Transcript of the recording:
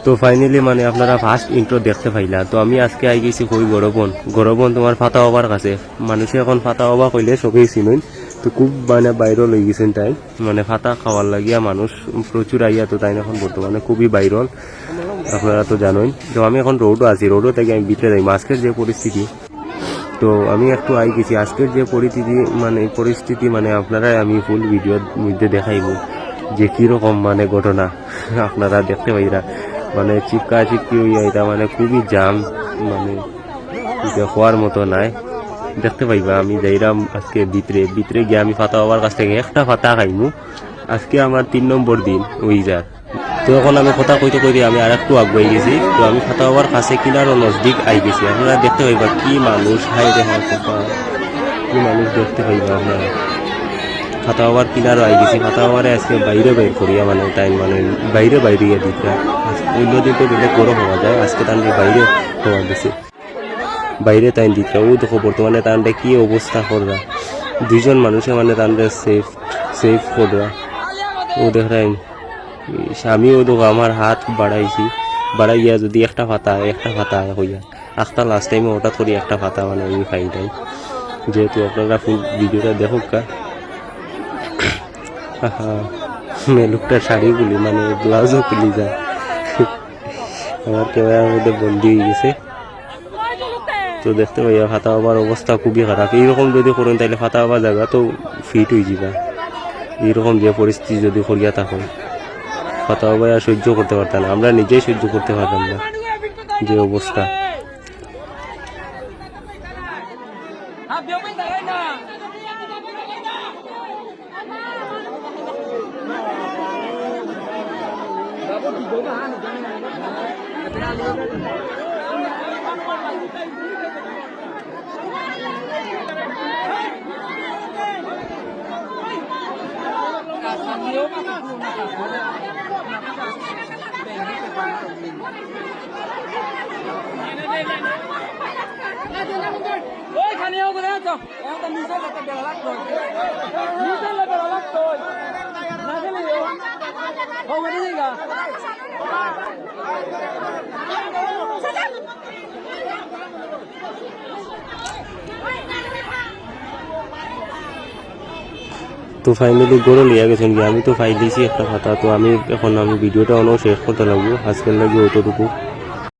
তো ফাইনালি মানে আপনারা ফার্স্ট ইন্ট্রো দেখতে পাইলা। তো আমি আজকে আই গেছি কই গরবন তোমার ফাতা হবার কাছে। মানুষে এখন ফাতা হবা কইলে সবেই চিনুন। তো খুব মানে বাইরল হয়ে গেছেন তাই, মানে ফাতা খাওয়ার লাগিয়া মানুষ প্রচুর আইয়া। তো তাই এখন বর্তমানে খুবই বাইরল, আপনারা তো জানোই। তো আমি এখন রোডও আছি, রোডও থেকে আমি ভিতরে যাই। আজকের যে পরিস্থিতি, তো আমি একটু আই গেছি। আজকের যে পরিস্থিতি মানে আপনারা আমি ফুল ভিডিওর মধ্যে দেখাইব যে কীরকম মানে ঘটনা আপনারা দেখতে পাইরা। মানে চিপকা চিপকি হইয়া এটা মানে খুবই জাম, মানে হওয়ার মতো নাই। দেখতে পাইবা আমি যাইরাম আজকে ভিতরে গিয়ে আমি ফাতা হওয়ার কাছ থেকে একটা ফাতা খাইমু। আজকে আমার 3 নম্বর দিন ওই যার। তো এখন আমি কথা কইতে আমি আর একটু আগুয়াই গেছি। তো আমি ফাতা হওয়ার কাছে কিনারও নজদিক আই গেছি। আপনারা দেখতে পাইবা কি মানুষ, হাই দেখা কি মানুষ দেখতে পাইবা আপনারা। ফাতা হওয়ার কিনারও আই গেছি। ফাতা হওয়ারে আজকে বাইরে বের করিয়া মানে তাই মানে বাইরে গিয়ে দিতে। অন্য দিন তো বেলে গরম হওয়া যায়, আজকে তাহলে বাইরে হওয়া দিছে, বাইরে তাই দিতে। ও দেখো বর্তমানে তাহলে কি অবস্থা কররা, 2 জন মানুষে মানে তাহলে সেফ কররা। ও দেখাই আমিও দেখো আমার হাত বাড়াইয়া যদি একটা ফাতা হইয়া একটা লাস্ট টাইমে হঠাৎ করি একটা ফাতা মানে আমি খাইটাই। যেহেতু আপনারা ফুল ভিডিওটা দেখো কা মেলুকটার শাড়িগুলি মানে ব্লাউজও খুলি যায়। আমার ক্যামেরার মধ্যে বন্দি হয়ে গেছে। তো দেখতে পাই ফাতা হবার অবস্থা খুবই খারাপ। এইরকম যদি করেন তাহলে ফাতা হবার জায়গা তো ফিট হয়ে যাবা। এইরকম যে পরিস্থিতি যদি করিয়া থাকুন, ফাতা হবার আর সহ্য করতে পারতাম না, আমরা নিজেই সহ্য করতে পারতাম না যে অবস্থা। তো ফাইনালি গরু লিয়া গেছেন কি, আমি তো ফাই দিয়েছি একটা ফাতা। তো আমি ভিডিওটা অনেক শেষ করতে লাগবো, আজকের লাগে অতটুকু।